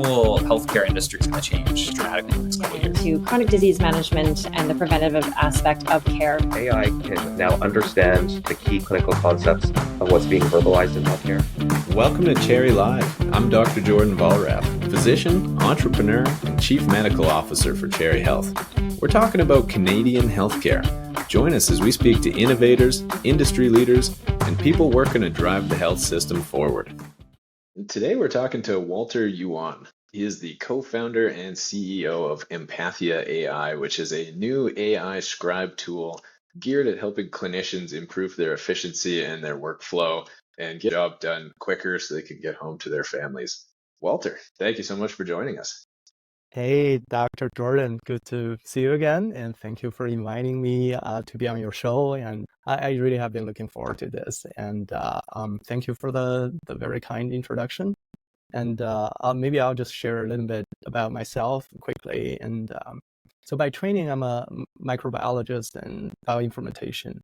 whole healthcare industry is going to change dramatically in the next couple of years. To chronic disease management and the preventative aspect of care. AI can now understand the key clinical concepts of what's being verbalized in healthcare. Welcome to Cherry Live. I'm Dr. Jordan Valrath, physician, entrepreneur, and Chief Medical Officer for Cherry Health. We're talking about Canadian healthcare. Join us as we speak to innovators, industry leaders, and people working to drive the health system forward. Today we're talking to Walter Yuan. He is the co-founder and CEO of Empathia AI, which is a new AI scribe tool geared at helping clinicians improve their efficiency and their workflow and get the job done quicker so they can get home to their families. Walter, thank you so much for joining us. Hey, Dr. Jordan, good to see you again, and thank you for inviting me to be on your show. And I really have been looking forward to this. And thank you for the very kind introduction. And maybe I'll just share a little bit about myself quickly. And so by training, I'm a microbiologist and bioinformatician.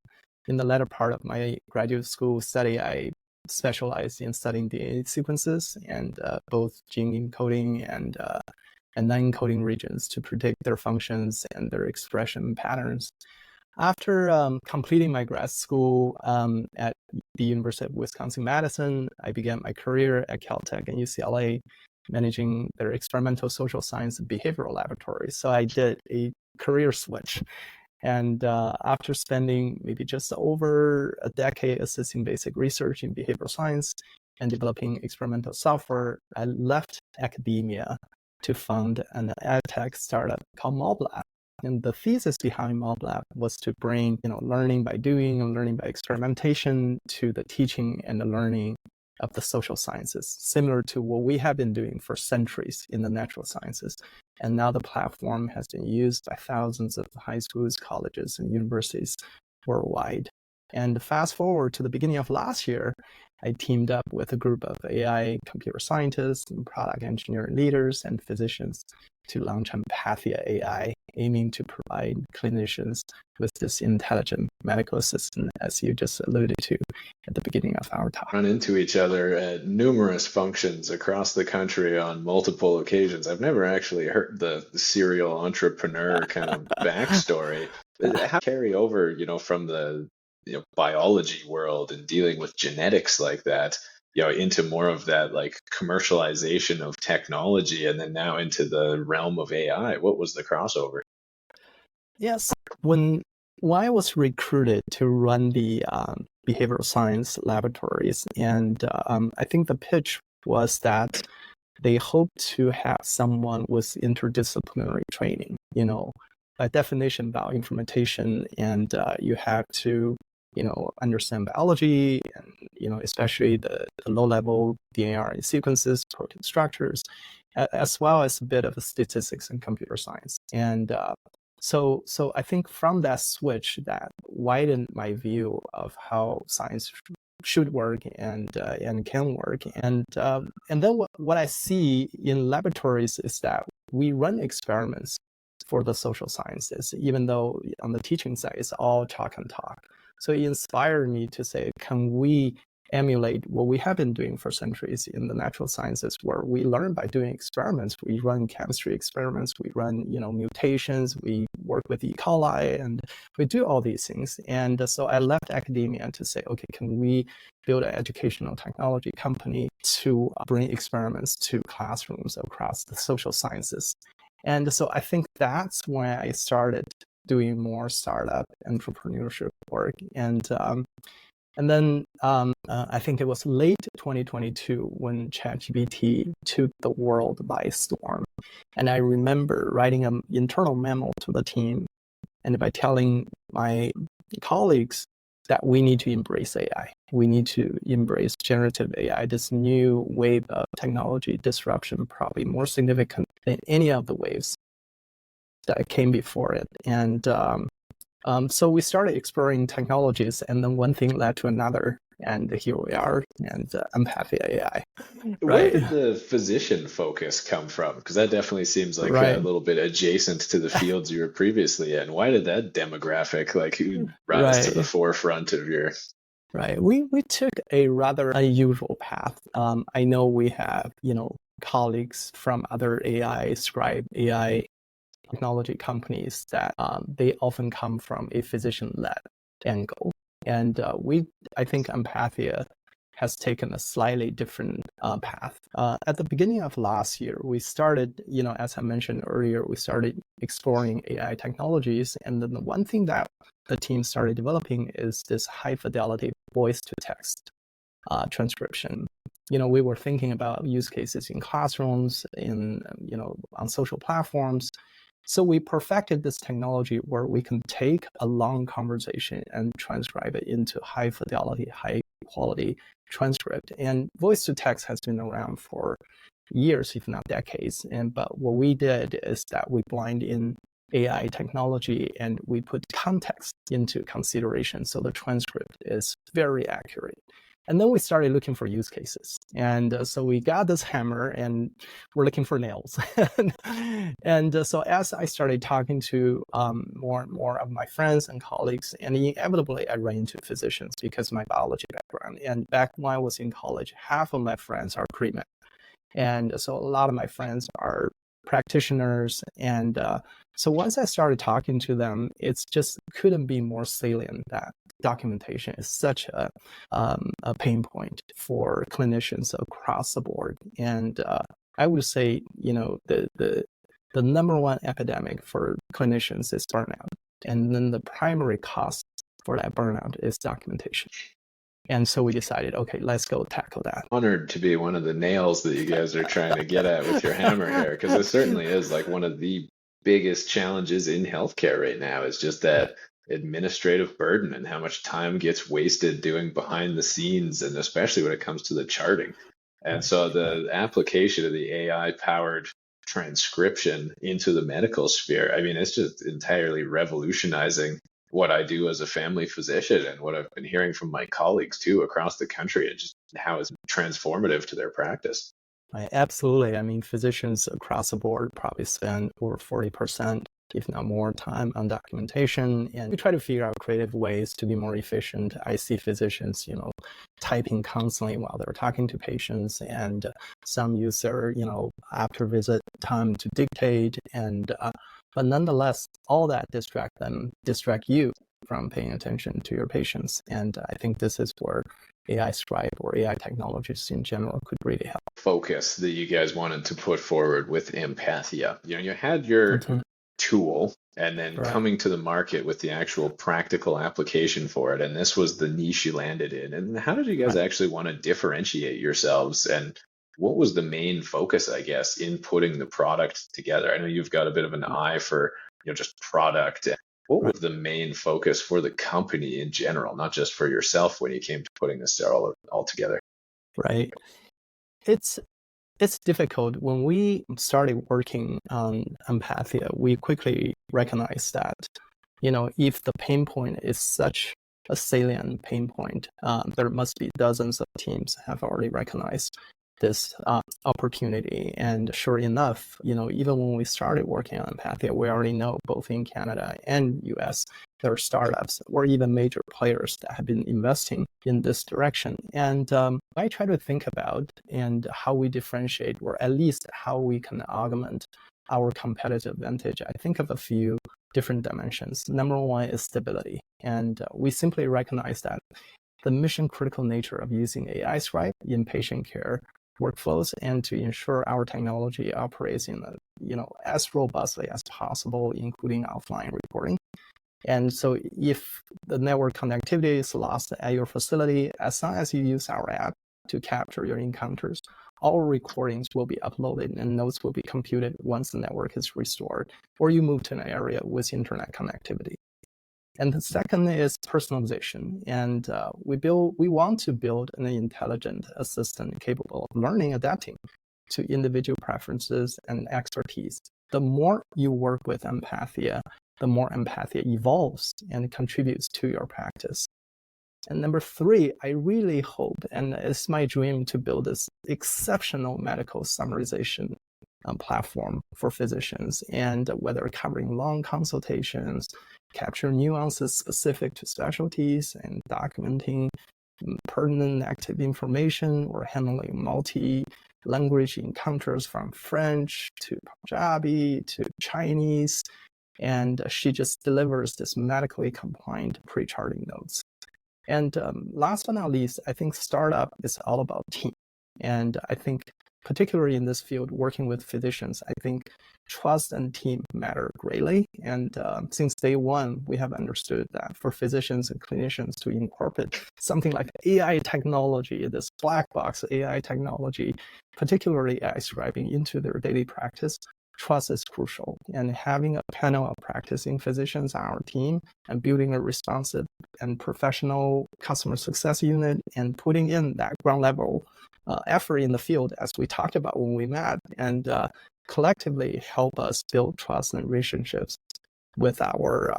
In the latter part of my graduate school study, I specialized in studying DNA sequences and both gene encoding and non-encoding regions to predict their functions and their expression patterns. After completing my grad school at the University of Wisconsin-Madison, I began my career at Caltech and UCLA, managing their experimental social science and behavioral laboratories. So I did a career switch. And after spending maybe just over a decade assisting basic research in behavioral science and developing experimental software, I left academia to fund an edtech startup called MobLab. And the thesis behind MobLab was to bring, learning by doing and learning by experimentation to the teaching and the learning of the social sciences, similar to what we have been doing for centuries in the natural sciences. And now the platform has been used by thousands of high schools, colleges, and universities worldwide. And fast forward to the beginning of last year, I teamed up with a group of AI computer scientists and product engineering leaders and physicians to launch Empathia AI, aiming to provide clinicians with this intelligent medical assistant, as you just alluded to at the beginning of our talk. Run into each other at numerous functions across the country on multiple occasions. I've never actually heard the serial entrepreneur kind of backstory. How carry over, from the biology world and dealing with genetics like that, into more of that like commercialization of technology and then now into the realm of AI? What was the crossover? Yes, when I was recruited to run the behavioral science laboratories, and I think the pitch was that they hope to have someone with interdisciplinary training. By definition, bioinformatician, and you have to understand biology and, especially the low-level DNA sequences, protein structures, as well as a bit of statistics and computer science. And so I think from that switch, that widened my view of how science should work and can work. And then what I see in laboratories is that we run experiments for the social sciences, even though on the teaching side, it's all talk and talk. So it inspired me to say, can we emulate what we have been doing for centuries in the natural sciences, where we learn by doing experiments. We run chemistry experiments, we run, mutations, we work with E. coli, and we do all these things. And so I left academia to say, okay, can we build an educational technology company to bring experiments to classrooms across the social sciences? And so I think that's when I started doing more startup entrepreneurship work. And then I think it was late 2022 when ChatGPT took the world by storm. And I remember writing an internal memo to the team and by telling my colleagues that we need to embrace AI. We need to embrace generative AI, this new wave of technology disruption, probably more significant than any of the waves that came before it. And so we started exploring technologies, and then one thing led to another, and here we are, and Empathia AI. Right? Where did the physician focus come from? Because that definitely seems like a little bit adjacent to the fields you were previously in. Why did that demographic rise to the forefront of your... Right. We took a rather unusual path. I know we have, colleagues from other AI, Scribe, AI technology companies that they often come from a physician-led angle. And I think Empathia has taken a slightly different path. At the beginning of last year, we started, as I mentioned earlier, we started exploring AI technologies. And then the one thing that the team started developing is this high fidelity voice to text transcription. We were thinking about use cases in classrooms, on social platforms. So we perfected this technology where we can take a long conversation and transcribe it into high fidelity, high quality transcript. And voice to text has been around for years, if not decades. But what we did is that we blend in AI technology and we put context into consideration. So the transcript is very accurate. And then we started looking for use cases. And so we got this hammer and we're looking for nails. And so as I started talking to more and more of my friends and colleagues, and inevitably I ran into physicians because of my biology background. And back when I was in college, half of my friends are pre-med. And so a lot of my friends are practitioners. And so once I started talking to them, it's just couldn't be more salient that documentation is such a pain point for clinicians across the board. And I would say, the number one epidemic for clinicians is burnout. And then the primary cause for that burnout is documentation. And so we decided, okay, let's go tackle that. Honored to be one of the nails that you guys are trying to get at with your hammer here, because it certainly is like one of the biggest challenges in healthcare right now is just that administrative burden and how much time gets wasted doing behind the scenes, and especially when it comes to the charting. And so the application of the AI powered transcription into the medical sphere, I mean, it's just entirely revolutionizing what I do as a family physician and what I've been hearing from my colleagues too across the country, and just how it's transformative to their practice. Absolutely. I mean, physicians across the board probably spend over 40%, if not more, time on documentation. And we try to figure out creative ways to be more efficient. I see physicians, typing constantly while they're talking to patients, and some use their, after visit time to dictate. And but nonetheless, all that distract you from paying attention to your patients. And I think this is where AI Scribe or AI technologies in general could really help. Focus that you guys wanted to put forward with Empathia. You had your tool, and then coming to the market with the actual practical application for it. And this was the niche you landed in. And how did you guys actually want to differentiate yourselves? And what was the main focus, I guess, in putting the product together? I know you've got a bit of an eye for, just product. What was the main focus for the company in general, not just for yourself when you came to putting this all together? Right. It's difficult. When we started working on Empathia, we quickly recognized that, if the pain point is such a salient pain point, there must be dozens of teams have already recognized this opportunity. And sure enough, even when we started working on Empathia, we already know both in Canada and US, there are startups or even major players that have been investing in this direction. And I try to think about and how we differentiate, or at least how we can augment our competitive advantage. I think of a few different dimensions. Number one is stability. And we simply recognize that the mission critical nature of using AI Scribe in patient care workflows, and to ensure our technology operates in as robustly as possible, including offline reporting. And so if the network connectivity is lost at your facility, as long as you use our app to capture your encounters, all recordings will be uploaded and notes will be computed once the network is restored, or you move to an area with internet connectivity. And the second is personalization. And we want to build an intelligent assistant capable of learning, adapting to individual preferences and expertise. The more you work with Empathia, the more Empathia evolves and contributes to your practice. And number three, I really hope, and it's my dream, to build this exceptional medical summarization platform for physicians, and whether covering long consultations, capture nuances specific to specialties, and documenting pertinent active information. We're handling multi-language encounters from French to Punjabi to Chinese. And she just delivers this medically compliant pre-charting notes. And last but not least, I think startup is all about team. And I think particularly in this field, working with physicians, I think trust and team matter greatly. And since day one, we have understood that for physicians and clinicians to incorporate something like AI technology, this black box AI technology, particularly AI scribing, into their daily practice, trust is crucial. And having a panel of practicing physicians on our team and building a responsive and professional customer success unit and putting in that ground level effort in the field, as we talked about when we met, and collectively help us build trust and relationships with our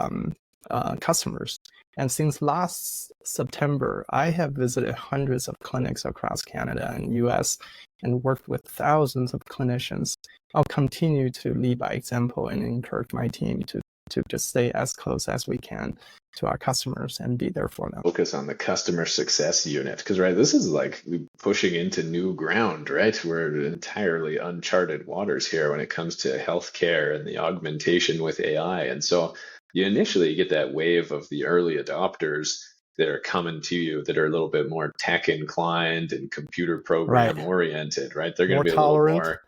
customers. And since last September, I have visited hundreds of clinics across Canada and US and worked with thousands of clinicians. I'll continue to lead by example and encourage my team to just stay as close as we can to our customers and be there for them. Focus on the customer success unit, because right, this is like pushing into new ground, right? We're entirely uncharted waters here when it comes to healthcare and the augmentation with AI. And so you initially get that wave of the early adopters that are coming to you that are a little bit more tech inclined and computer program oriented, right? They're going to be tolerant. A little more.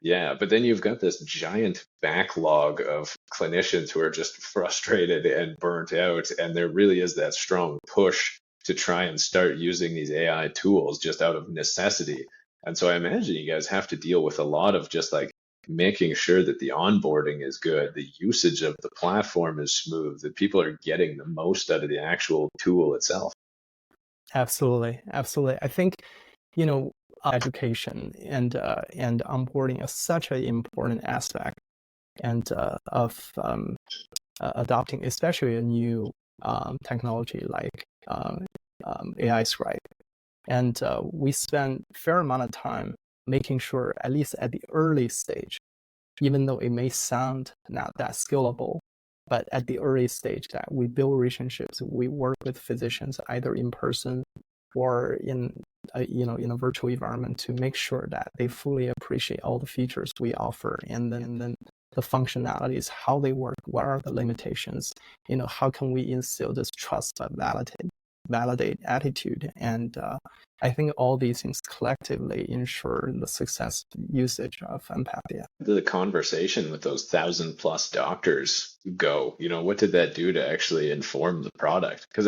Yeah, but then you've got this giant backlog of clinicians who are just frustrated and burnt out, and there really is that strong push to try and start using these AI tools just out of necessity. And so I imagine you guys have to deal with a lot of just like making sure that the onboarding is good, the usage of the platform is smooth, that people are getting the most out of the actual tool itself. Absolutely. I think, education and onboarding is such an important aspect and of adopting, especially a new technology like AI Scribe. And we spend a fair amount of time making sure, at least at the early stage, even though it may sound not that scalable, but at the early stage that we build relationships, we work with physicians either in person or in a virtual environment to make sure that they fully appreciate all the features we offer, and then the functionalities, how they work, what are the limitations, how can we instill this trust but validate attitude. And I think all these things collectively ensure the success usage of Empathia. The conversation with those 1,000+ doctors go, what did that do to actually inform the product? Because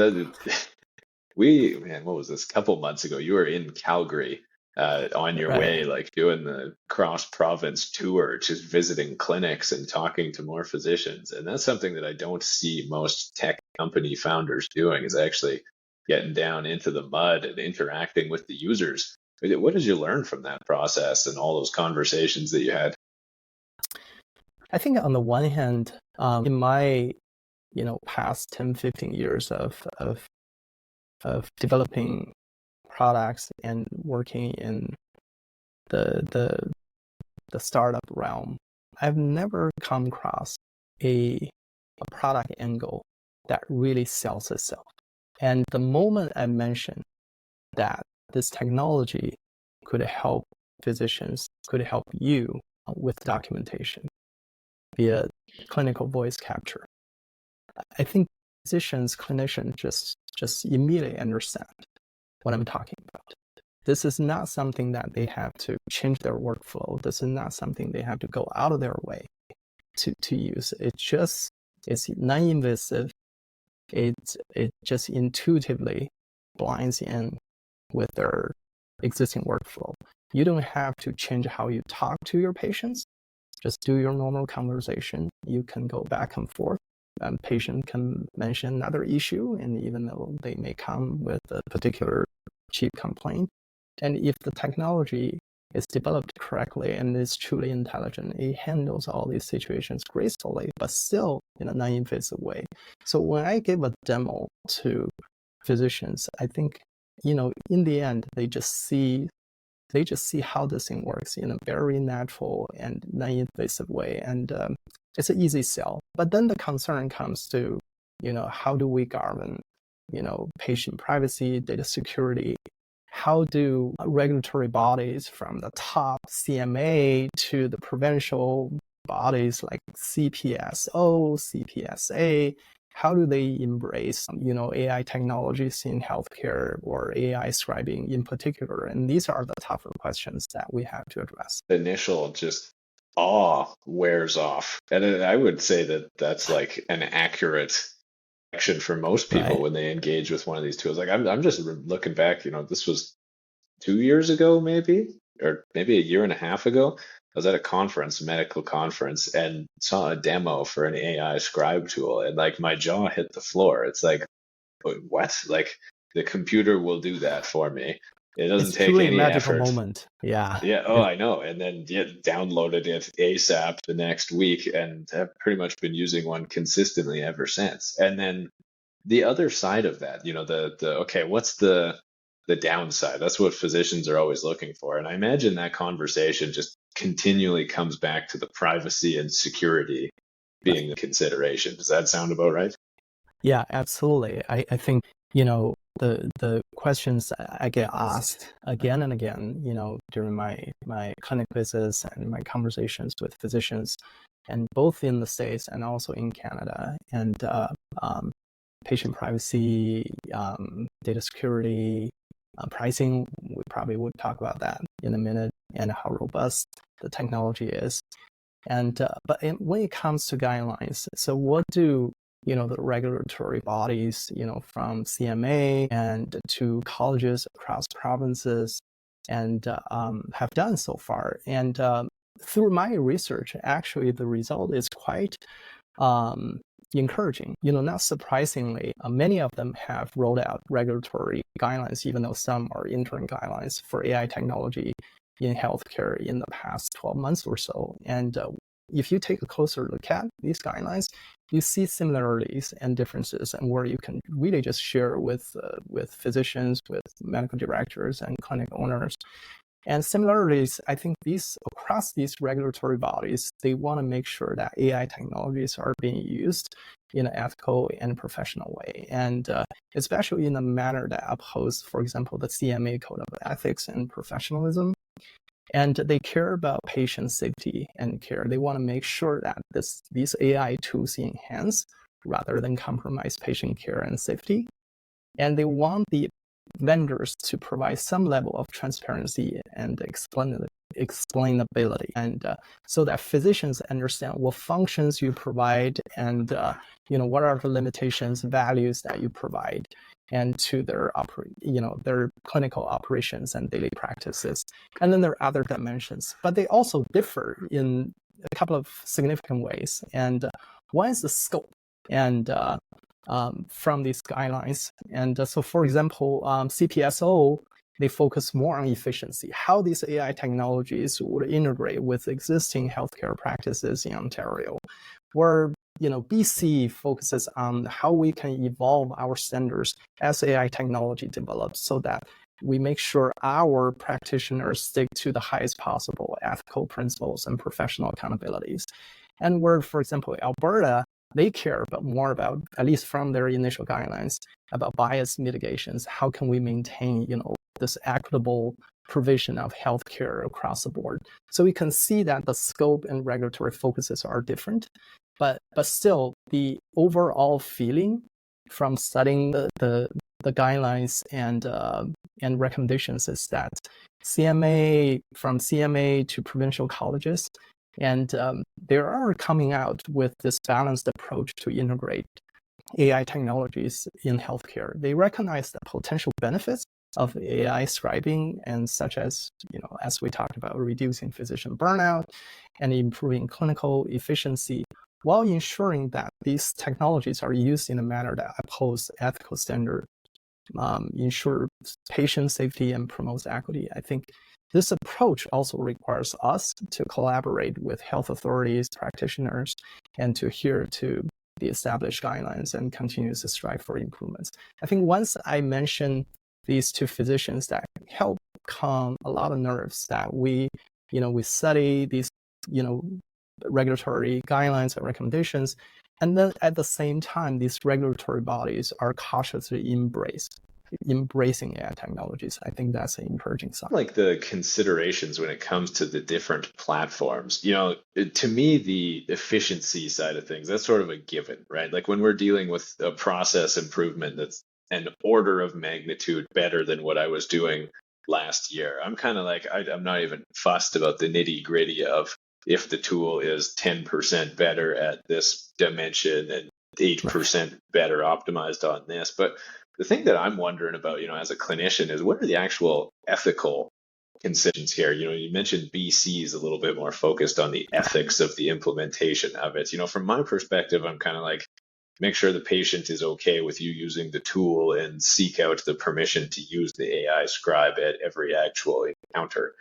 what was this? A couple months ago, you were in Calgary on your way, like doing the cross-province tour, just visiting clinics and talking to more physicians. And that's something that I don't see most tech company founders doing, is actually getting down into the mud and interacting with the users. What did you learn from that process and all those conversations that you had? I think on the one hand, in my past 10, 15 years of developing products and working in the startup realm, I've never come across a product angle that really sells itself. And the moment I mentioned that this technology could help physicians, could help you with documentation via clinical voice capture, I think physicians, clinicians just immediately understand what I'm talking about. This is not something that they have to change their workflow. This is not something they have to go out of their way to use. It's non-invasive. It just intuitively blinds in with their existing workflow. You don't have to change how you talk to your patients. Just do your normal conversation. You can go back and forth. Patient can mention another issue, and even though they may come with a particular cheap complaint, and if the technology is developed correctly and is truly intelligent, it handles all these situations gracefully, but still in a non-invasive way. So when I give a demo to physicians, I think, in the end, they just see how this thing works in a very natural and non-invasive way. And it's an easy sell. But then the concern comes to, how do we govern patient privacy, data security. How do regulatory bodies from the top CMA to the provincial bodies like CPSO, CPSA, how do they embrace, AI technologies in healthcare or AI scribing in particular? And these are the tougher questions that we have to address. The initial just awe wears off. And I would say that that's like an accurate action for most people Right. when they engage with one of these tools. Like I'm just looking back, this was 2 years ago, maybe, or maybe a year and a half ago. I was at a medical conference, and saw a demo for an AI scribe tool, and like my jaw hit the floor. It's like, what? Like the computer will do that for me. It doesn't It's take truly a any magical effort. moment. Yeah. Yeah, oh, I know. And then downloaded it ASAP the next week, and have pretty much been using one consistently ever since. And then the other side of that, okay, what's the downside? That's what physicians are always looking for. And I imagine that conversation just continually comes back to the privacy and security being the consideration. Does that sound about right? Yeah, absolutely. I think, the questions I get asked again and again, during my clinic visits and my conversations with physicians, and both in the States and also in Canada, and patient privacy, data security, pricing, we probably would talk about that in a minute, and how robust the technology is. And when it comes to guidelines, so what do the regulatory bodies, from CMA and to colleges across provinces, and have done so far? And through my research, actually, the result is quite encouraging. Not surprisingly, many of them have rolled out regulatory guidelines, even though some are interim guidelines for AI technology in healthcare in the past 12 months or so. And if you take a closer look at these guidelines, you see similarities and differences, and where you can really just share with physicians, with medical directors and clinic owners. And similarities, I think across these regulatory bodies, they want to make sure that AI technologies are being used in an ethical and professional way, and especially in a manner that upholds, for example, the CMA Code of Ethics and Professionalism. And they care about patient safety and care. They want to make sure that these AI tools enhance rather than compromise patient care and safety. And they want the vendors to provide some level of transparency and explainability, and so that physicians understand what functions you provide, and what are the limitations, values that you provide, and to their their clinical operations and daily practices. And then there are other dimensions, but they also differ in a couple of significant ways. And one is the scope, and from these guidelines. And so, for example, CPSO, they focus more on efficiency, how these AI technologies would integrate with existing healthcare practices in Ontario, where BC focuses on how we can evolve our standards as AI technology develops, so that we make sure our practitioners stick to the highest possible ethical principles and professional accountabilities. And where, for example, Alberta, they care more about, at least from their initial guidelines, about bias mitigations. How can we maintain, this equitable provision of healthcare across the board? So we can see that the scope and regulatory focuses are different, but still the overall feeling from studying the guidelines and recommendations is that from CMA to provincial colleges, and they are coming out with this balanced approach to integrate AI technologies in healthcare. They recognize the potential benefits of AI scribing, and such as, as we talked about, reducing physician burnout and improving clinical efficiency, while ensuring that these technologies are used in a manner that upholds ethical standards, ensure patient safety, and promotes equity. I think this approach also requires us to collaborate with health authorities, practitioners, and to adhere to the established guidelines and continue to strive for improvements. I think once I mention these to physicians, that help calm a lot of nerves, that we study these, regulatory guidelines and recommendations, And then at the same time, these regulatory bodies are cautiously embracing AI technologies. I think that's an encouraging sign. Like the considerations when it comes to the different platforms, to me, the efficiency side of things, that's sort of a given, right? Like when we're dealing with a process improvement that's an order of magnitude better than what I was doing last year, I'm kind of like, I'm not even fussed about the nitty gritty of if the tool is 10% better at this dimension and 8% better optimized on this. But the thing that I'm wondering about, as a clinician is what are the actual ethical considerations here? You mentioned BC is a little bit more focused on the ethics of the implementation of it. From my perspective, I'm kind of like, make sure the patient is okay with you using the tool and seek out the permission to use the AI Scribe at every actual encounter.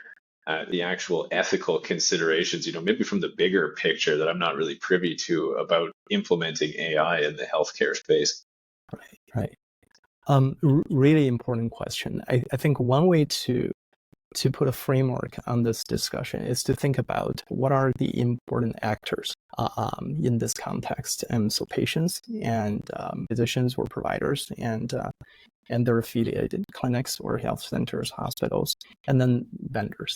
The actual ethical considerations, maybe from the bigger picture that I'm not really privy to about implementing AI in the healthcare space. Right. Really important question. I think one way to put a framework on this discussion is to think about what are the important actors in this context. And so patients and physicians or providers and their affiliated clinics or health centers, hospitals, and then vendors.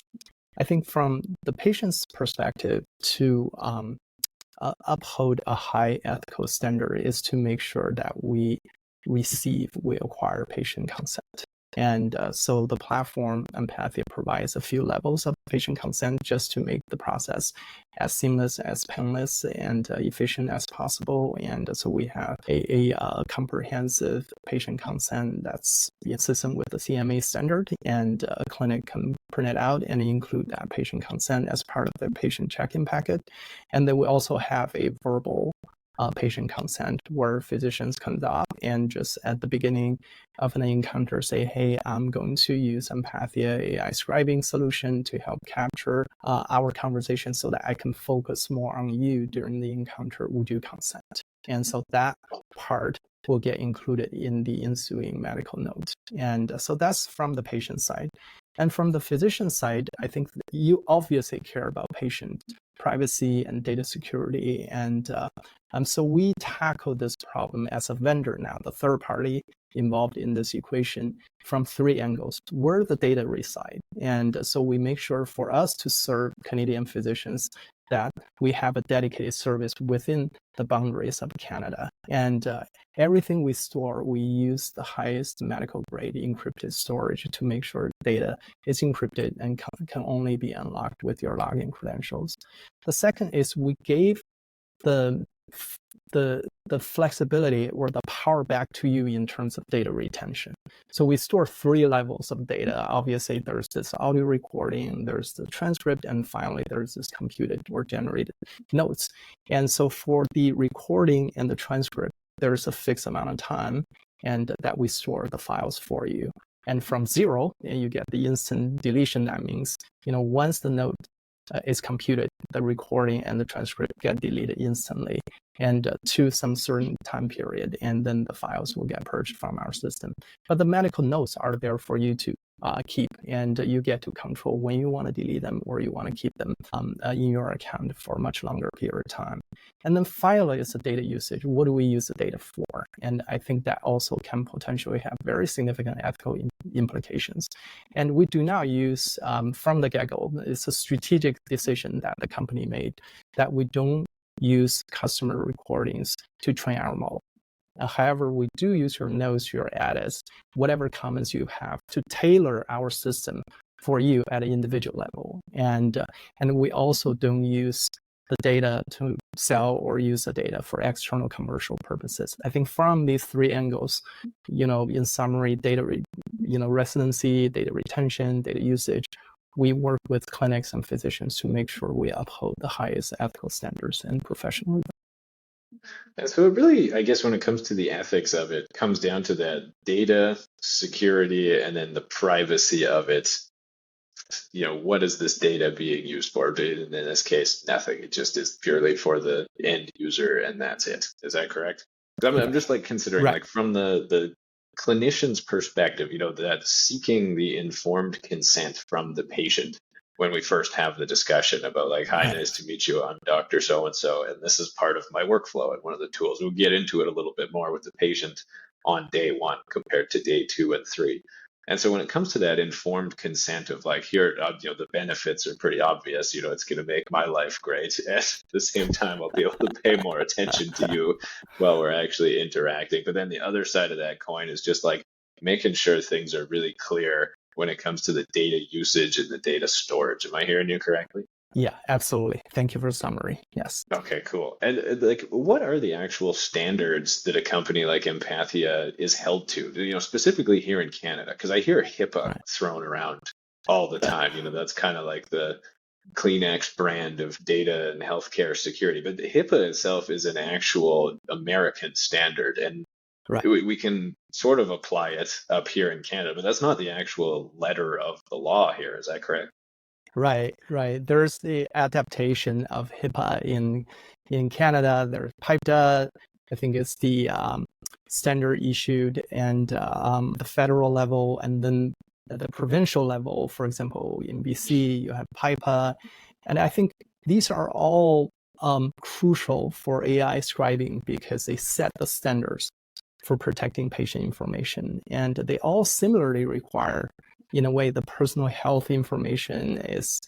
I think from the patient's perspective, to uphold a high ethical standard is to make sure that we acquire patient consent. And so the platform Empathia provides a few levels of patient consent just to make the process as seamless, as painless, and efficient as possible. And so we have a comprehensive patient consent that's consistent with the CMA standard, and a clinic can print it out and include that patient consent as part of the patient check-in packet. And then we also have a verbal patient consent where physicians can opt and just at the beginning of an encounter say, hey, I'm going to use Empathia AI scribing solution to help capture our conversation so that I can focus more on you during the encounter. Would you consent? And so that part will get included in the ensuing medical note. And so that's from the patient side. And from the physician side, I think you obviously care about patient privacy and data security. And so we tackle this problem as a vendor now, the third party involved in this equation, from three angles: where the data reside. And so we make sure for us to serve Canadian physicians that we have a dedicated service within the boundaries of Canada. And everything we store, we use the highest medical grade encrypted storage to make sure data is encrypted and can only be unlocked with your login credentials. The second is we gave the flexibility or the power back to you in terms of data retention. So we store three levels of data. Obviously, there's this audio recording, there's the transcript, and finally, there's this computed or generated notes. And so for the recording and the transcript, there's a fixed amount of time and that we store the files for you. And from zero, you get the instant deletion. That means, once the note is computed, the recording and the transcript get deleted instantly and to some certain time period, and then the files will get purged from our system. But the medical notes are there for you to keep, and you get to control when you want to delete them or you want to keep them in your account for a much longer period of time. And then finally is the data usage. What do we use the data for? And I think that also can potentially have very significant ethical implications. And we do not use from the get-go, it's a strategic decision that the company made that we don't use customer recordings to train our model. However, we do use your notes, your edits, whatever comments you have to tailor our system for you at an individual level. And we also don't use the data to sell or use the data for external commercial purposes. I think from these three angles, in summary, data, residency, data retention, data usage, we work with clinics and physicians to make sure we uphold the highest ethical standards and professionalism. And so it really, I guess when it comes to the ethics of it, comes down to that data security and then the privacy of it. What is this data being used for? In this case, nothing. It just is purely for the end user, and that's it. Is that correct? I'm just considering, right, from the clinician's perspective, that seeking the informed consent from the patient when we first have the discussion about like, hi, Right. nice to meet you. I'm Dr. So-and-so, and this is part of my workflow and one of the tools. We'll get into it a little bit more with the patient on day 1 compared to day 2 and 3. And so when it comes to that informed consent of like, here, the benefits are pretty obvious, it's going to make my life great. At the same time, I'll be able to pay more attention to you while we're actually interacting. But then the other side of that coin is just like making sure things are really clear when it comes to the data usage and the data storage. Am I hearing you correctly? Yeah, absolutely. Thank you for the summary. Yes. Okay, cool. And like, what are the actual standards that a company like Empathia is held to? Specifically here in Canada, because I hear HIPAA thrown around all the time. That's kind of like the Kleenex brand of data and healthcare security. But the HIPAA itself is an actual American standard, and we can sort of apply it up here in Canada, but that's not the actual letter of the law here. Is that correct? Right. There's the adaptation of HIPAA in Canada. There's PIPEDA. I think it's the standard issued, and the federal level, and then the provincial level. For example, in BC, you have PIPA, and I think these are all crucial for AI scribing because they set the standards for protecting patient information, and they all similarly require, in a way, the personal health information is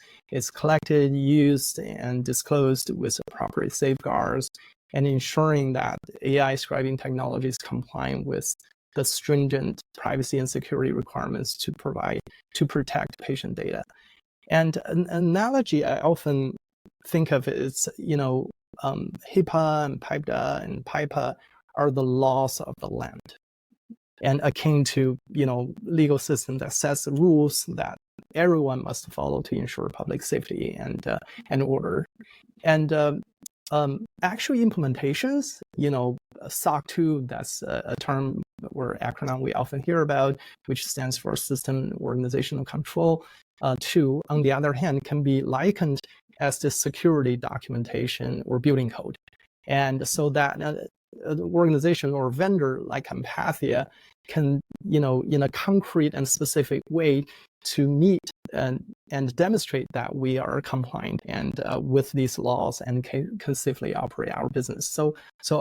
collected, used, and disclosed with appropriate safeguards, and ensuring that AI scribing technology is compliant with the stringent privacy and security requirements to protect patient data. And an analogy I often think of is, HIPAA and PIPEDA and PIPA are the laws of the land, and akin to legal system that sets the rules that everyone must follow to ensure public safety and order. And actual implementations, SOC 2, that's a term or acronym we often hear about, which stands for System Organizational Control. 2, on the other hand, can be likened as the security documentation or building code, and so that an organization or vendor like Empathia can, in a concrete and specific way to meet and demonstrate that we are compliant and with these laws and can safely operate our business. So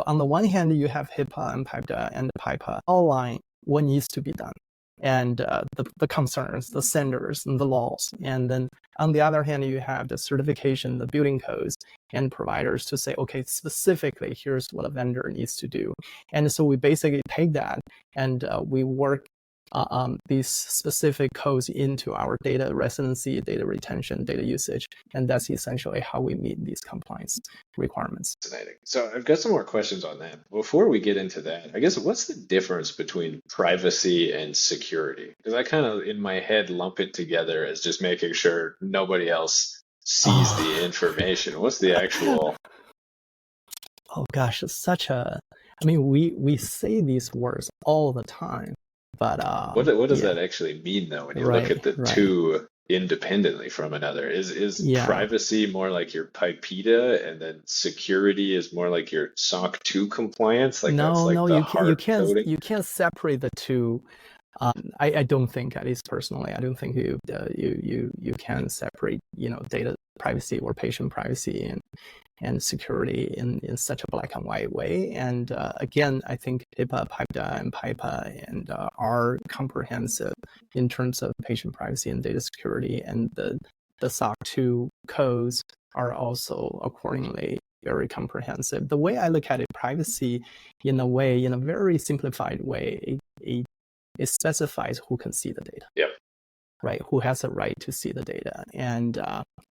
on the one hand, you have HIPAA and PIPEDA and PIPA outline what needs to be done, and the concerns, the standards, and the laws. And then on the other hand, you have the certification, the building codes, and providers to say, okay, specifically, here's what a vendor needs to do. And so we basically take that and we work these specific codes into our data residency, data retention, data usage. And that's essentially how we meet these compliance requirements. Fascinating. So I've got some more questions on that. Before we get into that, I guess, what's the difference between privacy and security? Because I kind of, in my head, lump it together as just making sure nobody else sees the information. What's the actual... Oh gosh, it's such a... I mean, we say these words all the time. But what does that actually mean, though, when you look at the two independently from another? Is privacy more like your PIPEDA, and then security is more like your SOC 2 compliance? Like you can't separate the two. I don't think, at least personally, I don't think you can separate data privacy or patient privacy and security in such a black and white way. And again, I think HIPAA, PIPEDA, and PIPA are comprehensive in terms of patient privacy and data security, and the SOC 2 codes are also accordingly very comprehensive. The way I look at it, privacy, in a very simplified way, it specifies who can see the data. Yep. Right, who has a right to see the data, and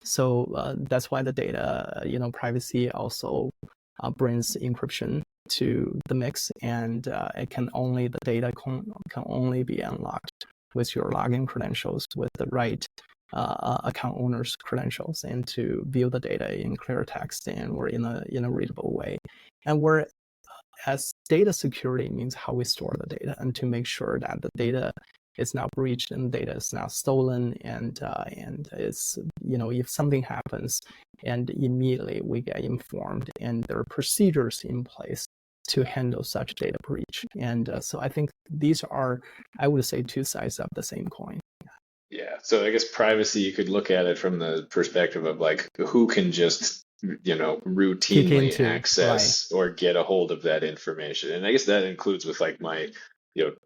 so that's why the data, privacy also brings encryption to the mix, and the data can only be unlocked with your login credentials, with the right account owner's credentials, and to view the data in clear text and or in a readable way. And as data security means how we store the data, and to make sure that the data is not breached and data is not stolen, and it's, if something happens, and immediately we get informed, and there are procedures in place to handle such data breach. And so I think these are, I would say, two sides of the same coin. Yeah. So I guess privacy, you could look at it from the perspective of like who can just, Peek routinely into, right, access or get a hold of that information. And I guess that includes with like my,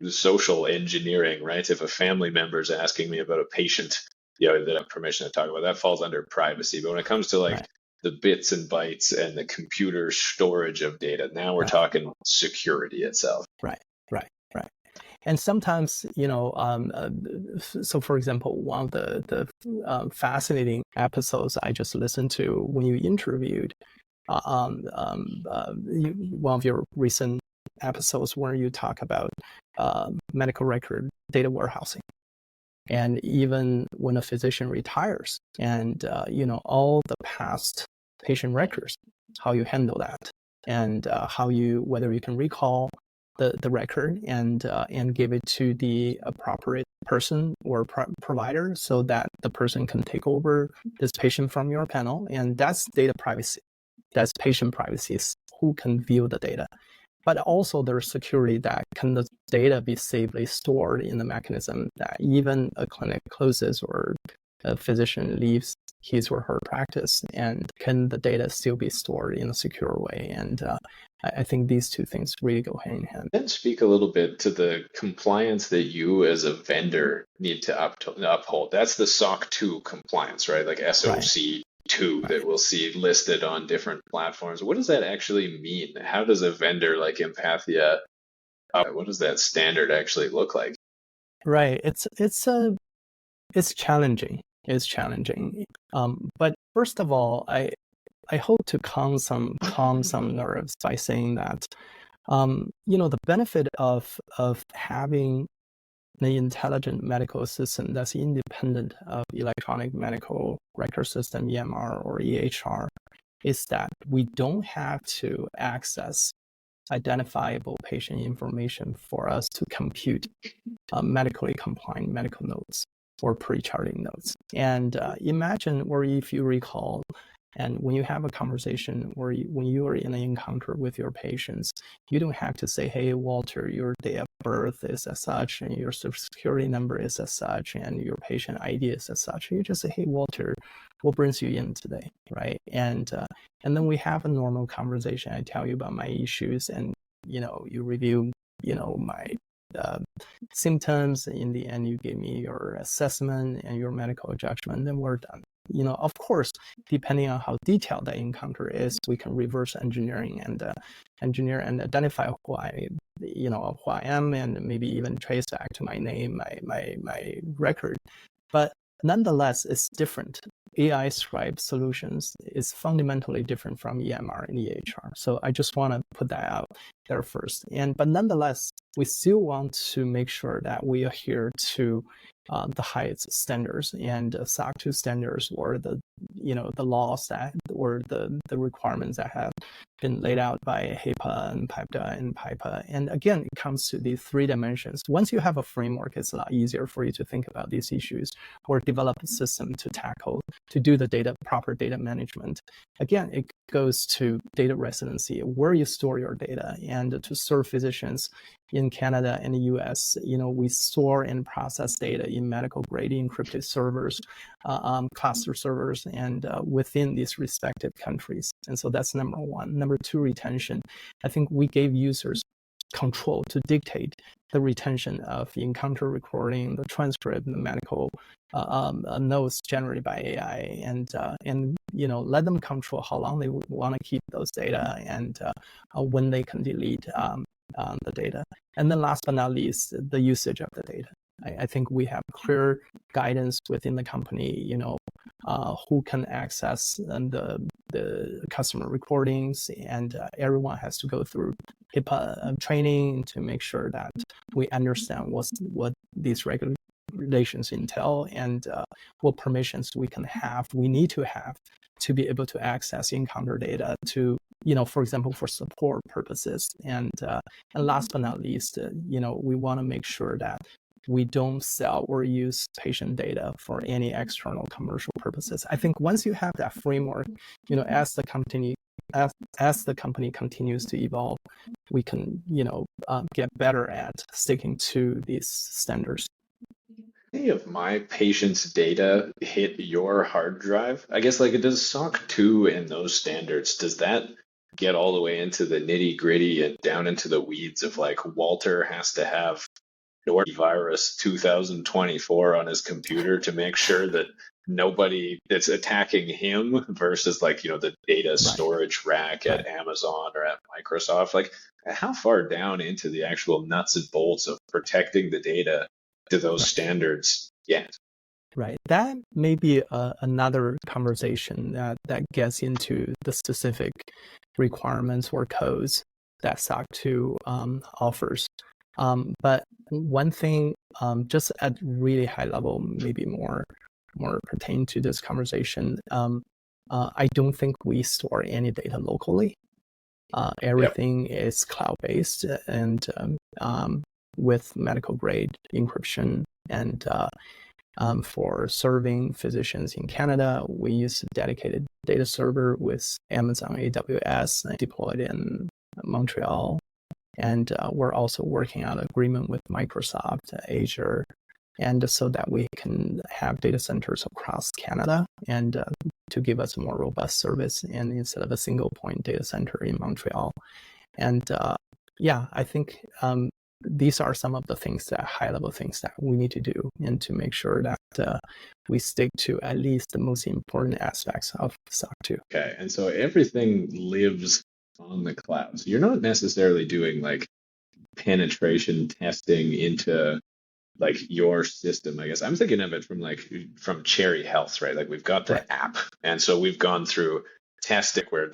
social engineering, right? If a family member is asking me about a patient, that I have permission to talk about, that falls under privacy. But when it comes to like right, the bits and bytes and the computer storage of data, now we're right, talking security itself. right, right, right. And sometimes, so for example, one of the fascinating episodes I just listened to when you interviewed one of your recent episodes where you talk about medical record data warehousing. And even when a physician retires and, all the past patient records, how you handle that and whether you can recall the record and give it to the appropriate person or provider so that the person can take over this patient from your panel. And that's data privacy. That's patient privacy, is who can view the data. But also there's security that can the data be safely stored in the mechanism that even a clinic closes or a physician leaves his or her practice, and can the data still be stored in a secure way? And I think these two things really go hand in hand. Then speak a little bit to the compliance that you as a vendor need to uphold. That's the SOC 2 compliance, right? Like SOC 2 Right. that we'll see listed on different platforms. What does that actually mean? How does a vendor like Empathia, what does that standard actually look like? Right. It's challenging. It's challenging. But first of all, I hope to calm some nerves by saying that, the benefit of having an intelligent medical assistant that's independent of electronic medical record system, EMR or EHR, is that we don't have to access identifiable patient information for us to compute medically compliant medical notes or pre-charting notes. And imagine, or if you recall, and when you have a conversation or when you are in an encounter with your patients, you don't have to say, hey, Walter, your date of birth is as such, and your social security number is as such, and your patient ID is as such. You just say, hey, Walter, what brings you in today, right? And then we have a normal conversation. I tell you about my issues, and you review, my symptoms. In the end, you give me your assessment and your medical judgment, then we're done. Of course, depending on how detailed the encounter is, we can reverse engineering and engineer and identify who I am, and maybe even trace back to my name, my record. But nonetheless, it's different. AI Scribe solutions is fundamentally different from EMR and EHR. So I just want to put that out there first. But nonetheless, we still want to make sure that we adhere to the highest standards and SOC 2 standards, or the laws that, or the requirements that have been laid out by HIPAA and PIPEDA and PIPA. And again, it comes to these three dimensions. Once you have a framework, it's a lot easier for you to think about these issues or develop a system to do the proper data management. Again, it goes to data residency, where you store your data, and to serve physicians in Canada and the US, we store and process data in medical grade encrypted servers, cluster servers, and within these respective countries. And so that's number one. Number two, retention. I think we gave users control to dictate the retention of encounter recording, the transcript, the medical notes generated by AI, and let them control how long they want to keep those data and when they can delete the data. And then last but not least, the usage of the data. I think we have clear guidance within the company, who can access the customer recordings, and everyone has to go through HIPAA training to make sure that we understand what these regulations entail, and what permissions we need to have to be able to access encounter data to, for example, for support purposes. And last but not least, we want to make sure that we don't sell or use patient data for any external commercial purposes. I think once you have that framework, as the company continues to evolve, we can, get better at sticking to these standards. any of my patient's data hit your hard drive? I guess like it does SOC 2 and those standards. Does that get all the way into the nitty gritty and down into the weeds of like Walter has to have virus 2024 on his computer to make sure that nobody that's attacking him versus like, the data storage rack at Amazon or at Microsoft? Like, how far down into the actual nuts and bolts of protecting the data do those standards get? Right. That may be another conversation that gets into the specific requirements or codes that SOC 2 offers. But one thing, just at really high level, maybe more pertain to this conversation, I don't think we store any data locally. Everything is cloud-based and with medical grade encryption. And for serving physicians in Canada, we use a dedicated data server with Amazon AWS deployed in Montreal. And we're also working out an agreement with Microsoft, Azure, and so that we can have data centers across Canada and to give us a more robust service, and instead of a single point data center in Montreal. And I think these are some of the things, that high level things that we need to do, and to make sure that we stick to at least the most important aspects of SOC 2. Okay, and so everything lives on the cloud. So you're not necessarily doing like penetration testing into like your system. I guess I'm thinking of it from Cherry Health, right? Like we've got the app, and so we've gone through testing where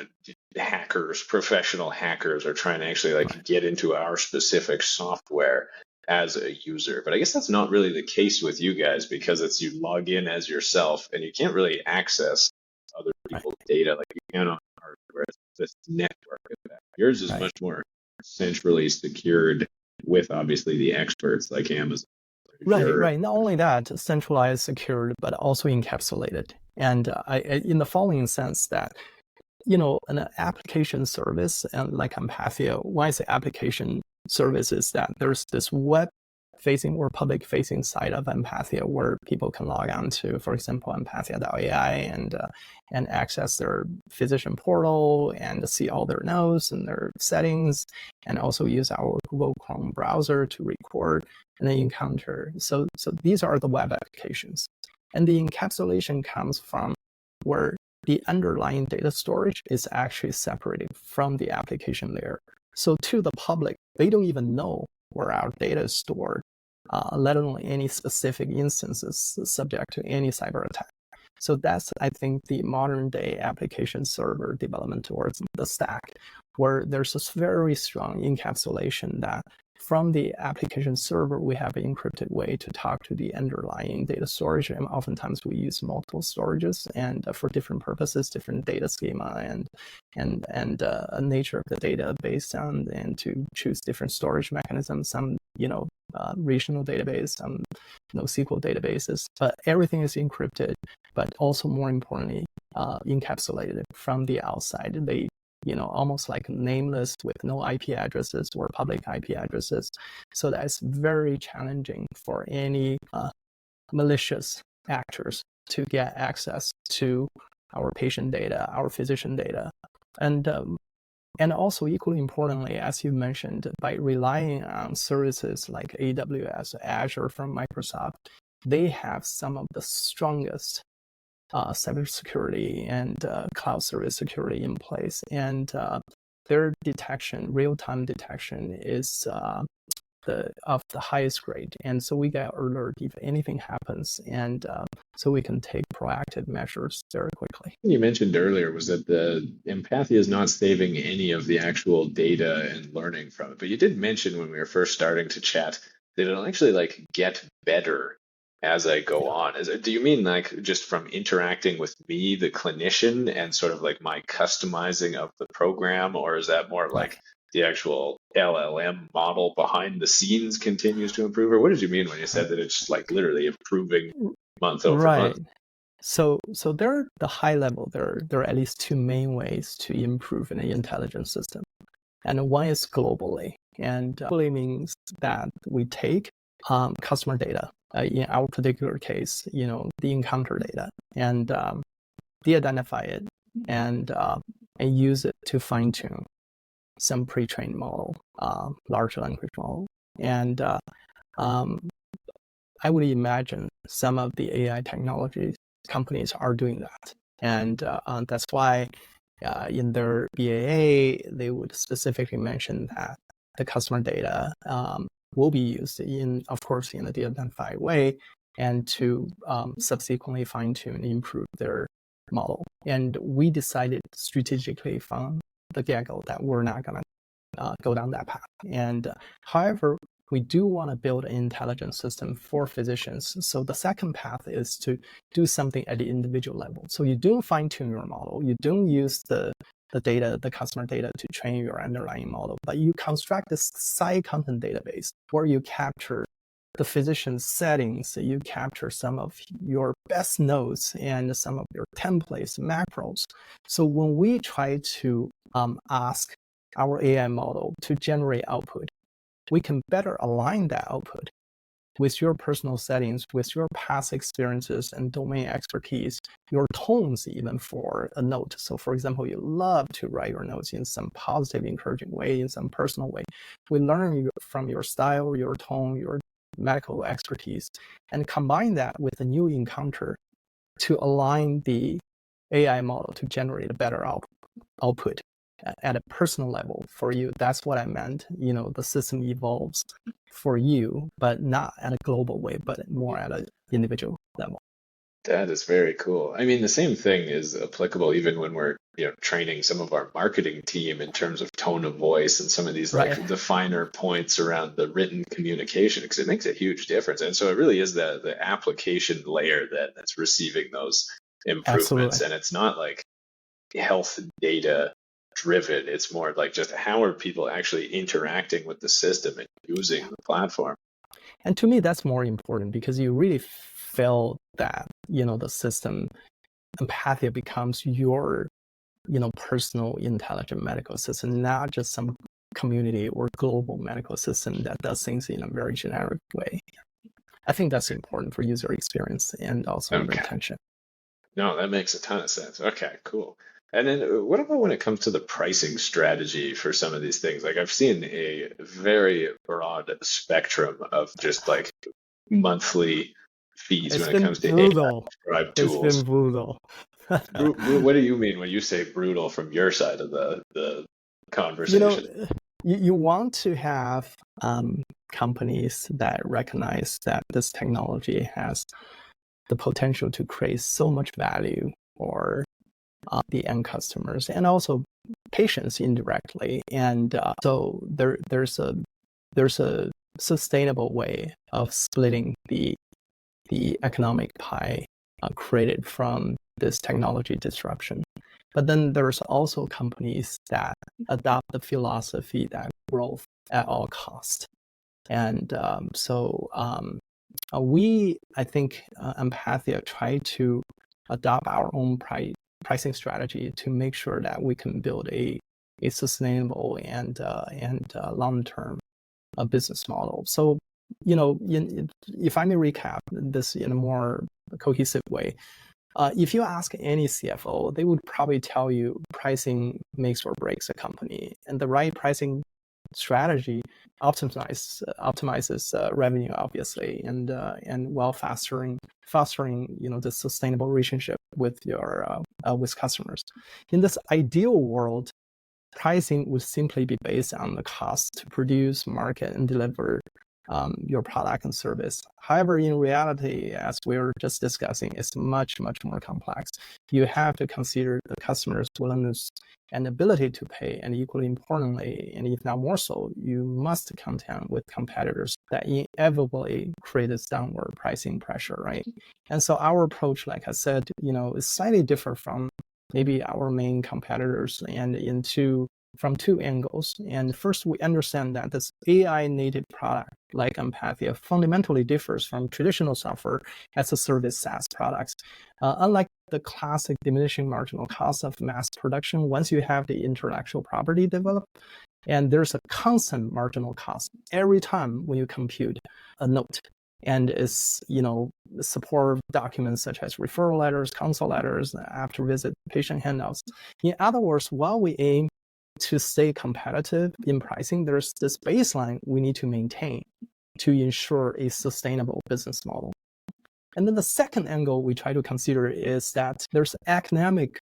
professional hackers are trying to actually get into our specific software as a user. But I guess that's not really the case with you guys, because you log in as yourself and you can't really access other people's data like you can on hardware. It's this network effect. Yours is much more centrally secured with obviously the experts like Amazon. Right. Not only that, centralized, secured, but also encapsulated. And in the following sense that, an application service, and like Empathia, why I say application service is that there's this web-facing or public-facing side of Empathia where people can log on to, for example, empathia.ai and access their physician portal and see all their notes and their settings, and also use our Google Chrome browser to record and then encounter. So these are the web applications. And the encapsulation comes from where the underlying data storage is actually separated from the application layer. So to the public, they don't even know where our data is stored, let alone any specific instances subject to any cyber attack. So that's, I think, the modern day application server development towards the stack, where there's this very strong encapsulation that from the application server, we have an encrypted way to talk to the underlying data storage. And oftentimes we use multiple storages and for different purposes, different data schema and nature of the data based on, and to choose different storage mechanisms, some, regional database, some NoSQL databases, but everything is encrypted, but also more importantly, encapsulated from the outside. They almost like nameless with no IP addresses or public IP addresses. So that's very challenging for any malicious actors to get access to our patient data, our physician data. And also equally importantly, as you mentioned, by relying on services like AWS, Azure from Microsoft, they have some of the strongest cybersecurity and cloud service security in place, and their detection, real-time detection, is of the highest grade. And so we get alert if anything happens, and so we can take proactive measures very quickly. You mentioned earlier was that the Empathia is not saving any of the actual data and learning from it, but you did mention when we were first starting to chat that it'll actually get better as I go on. Do you mean just from interacting with me, the clinician, and sort of my customizing of the program, or is that more like the actual LLM model behind the scenes continues to improve? Or what did you mean when you said that it's literally improving month over month? So there, the high level, there are at least two main ways to improve an intelligence system. And one is globally. And globally means that we take customer data in our particular case, the encounter data, and de-identify it and use it to fine-tune some pre-trained model, large language model. And I would imagine some of the AI technology companies are doing that. And that's why in their BAA, they would specifically mention that the customer data will be used of course, in a de-identified way, and to subsequently fine-tune, improve their model. And we decided strategically from the get-go that we're not going to go down that path. And however, we do want to build an intelligent system for physicians. So the second path is to do something at the individual level. So you don't fine-tune your model. You don't use the data, the customer data, to train your underlying model, but you construct this site content database where you capture the physician's settings, you capture some of your best notes and some of your templates, macros. So when we try to ask our AI model to generate output, we can better align that output with your personal settings, with your past experiences and domain expertise, your tones even for a note. So for example, you love to write your notes in some positive, encouraging way, in some personal way. We learn from your style, your tone, your medical expertise, and combine that with a new encounter to align the AI model to generate a better output at a personal level for you. That's what I meant. The system evolves for you, but not at a global way, but more at an individual level. That is very cool. I mean, the same thing is applicable even when we're, training some of our marketing team in terms of tone of voice and some of these like the finer points around the written communication, because it makes a huge difference. And so it really is the application layer that's receiving those improvements. Absolutely. And it's not like health data driven. It's more like just how are people actually interacting with the system and using the platform. And to me, that's more important because you really feel that, the system, Empathia becomes your, personal intelligent medical system, not just some community or global medical system that does things in a very generic way. I think that's important for user experience and also retention. No, that makes a ton of sense. Okay, cool. And then what about when it comes to the pricing strategy for some of these things? Like I've seen a very broad spectrum of just like monthly fees when it comes to brutal. Scribe tools. It's been brutal. What do you mean when you say brutal from your side of the conversation? You want to have companies that recognize that this technology has the potential to create so much value for the end customers and also patients indirectly. And so there's a sustainable way of splitting the economic pie created from this technology disruption. But then there's also companies that adopt the philosophy that growth at all costs. And we, I think, Empathia try to adopt our own pricing strategy to make sure that we can build a sustainable and long-term business model. So, if I may recap this in a more cohesive way, if you ask any CFO, they would probably tell you pricing makes or breaks a company, and the right pricing strategy optimizes revenue, obviously, and while fostering the sustainable relationship with your with customers. In this ideal world, pricing would simply be based on the cost to produce, market, and deliver your product and service. However, in reality, as we were just discussing, it's much, much more complex. You have to consider the customer's willingness and ability to pay, and equally importantly, and if not more so, you must contend with competitors that inevitably create this downward pricing pressure, right? And so our approach, like I said, is slightly different from maybe our main competitors, and from two angles. And first, we understand that this AI native product like Empathia fundamentally differs from traditional software as a service SaaS products. Unlike the classic diminishing marginal cost of mass production, once you have the intellectual property developed, and there's a constant marginal cost every time when you compute a note. and it's, support documents such as referral letters, consult letters, after visit patient handouts. In other words, while we aim to stay competitive in pricing, there's this baseline we need to maintain to ensure a sustainable business model. And then the second angle we try to consider is that there's economic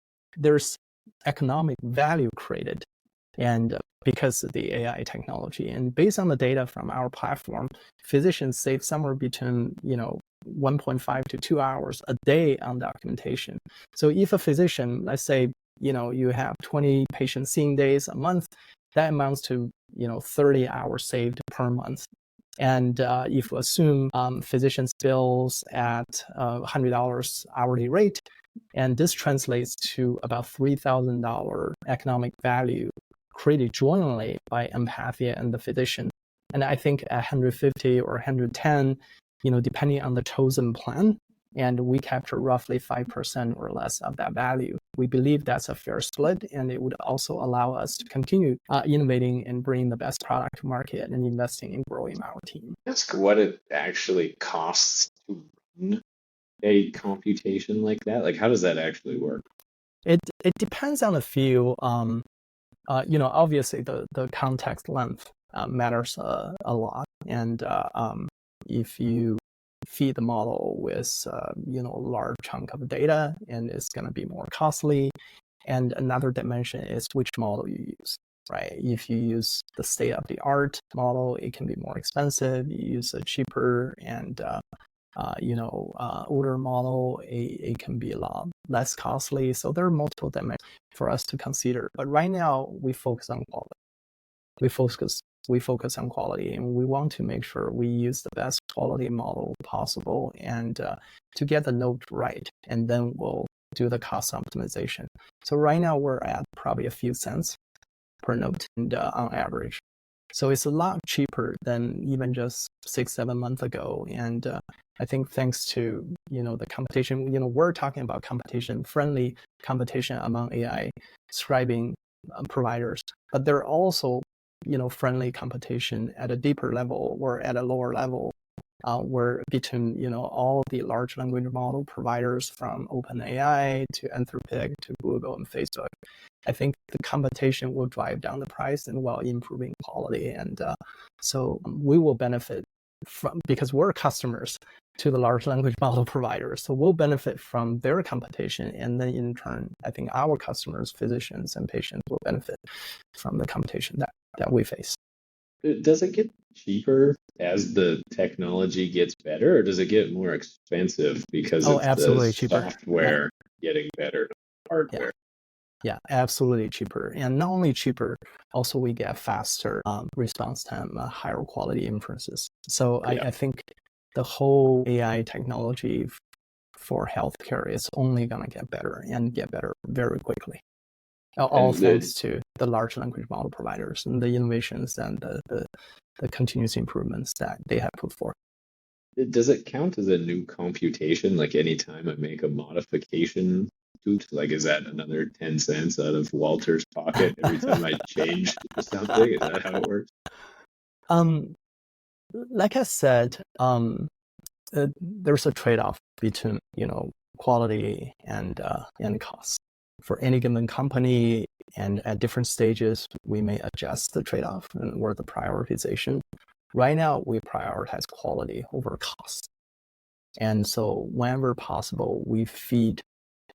value created, and because of the AI technology. And based on the data from our platform, physicians save somewhere between 1.5 to 2 hours a day on documentation. So if a physician, let's say, you have 20 patient seeing days a month, that amounts to 30 hours saved per month. And if we assume physicians bills at $100 hourly rate, and this translates to about $3,000 economic value created jointly by Empathia and the physician. And I think at 150 or 110, depending on the chosen plan, and we capture roughly 5% or less of that value. We believe that's a fair split, and it would also allow us to continue innovating and bringing the best product to market and investing in growing our team. Ask what it actually costs to run a computation like that. Like, how does that actually work? It depends on a few. Obviously the context length matters a lot, and if you feed the model with a large chunk of data, and it's going to be more costly. And another dimension is which model you use, right? If you use the state-of-the-art model, it can be more expensive. You use a cheaper and older model, it can be a lot less costly. So there are multiple dimensions for us to consider. But right now, we focus on quality. We focus on quality, and we want to make sure we use the best quality model possible and to get the node right, and then we'll do the cost optimization. So right now we're at probably a few cents per node and, on average. So it's a lot cheaper than even just 6-7 months ago. And I think thanks to the competition, we're talking about friendly competition among AI scribing providers, but there are also friendly competition at a deeper level or at a lower level, where between all the large language model providers from OpenAI to Anthropic to Google and Facebook. I think the competition will drive down the price and while improving quality, and so we will benefit from, because we're customers to the large language model providers, so we'll benefit from their competition, and then in turn, I think our customers, physicians and patients, will benefit from the competition that we face. Does it get cheaper as the technology gets better, or does it get more expensive because of absolutely the cheaper. software getting better, hardware? Yeah, absolutely cheaper. And not only cheaper, also we get faster response time, higher quality inferences. So I think the whole AI technology for healthcare is only going to get better and get better very quickly. All thanks to the large language model providers and the innovations and the continuous improvements that they have put forth. Does it count as a new computation? Like anytime I make a modification to it, like is that another 10 cents out of Walter's pocket every time I change something? Is that how it works? Like I said, there's a trade-off between quality and cost. For any given company, and at different stages, we may adjust the trade-off or the prioritization. Right now, we prioritize quality over cost. And so whenever possible, we feed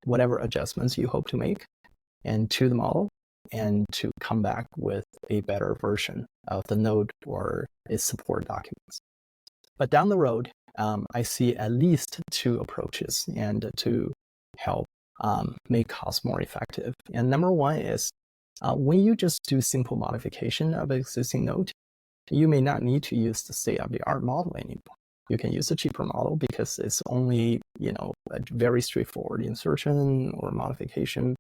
whatever adjustments you hope to make to the model, and to come back with a better version of the node or its support documents. But down the road, I see at least two approaches and to help make costs more effective. And number one is when you just do simple modification of an existing node, you may not need to use the state-of-the-art model anymore. You can use a cheaper model because it's only a very straightforward insertion or modification.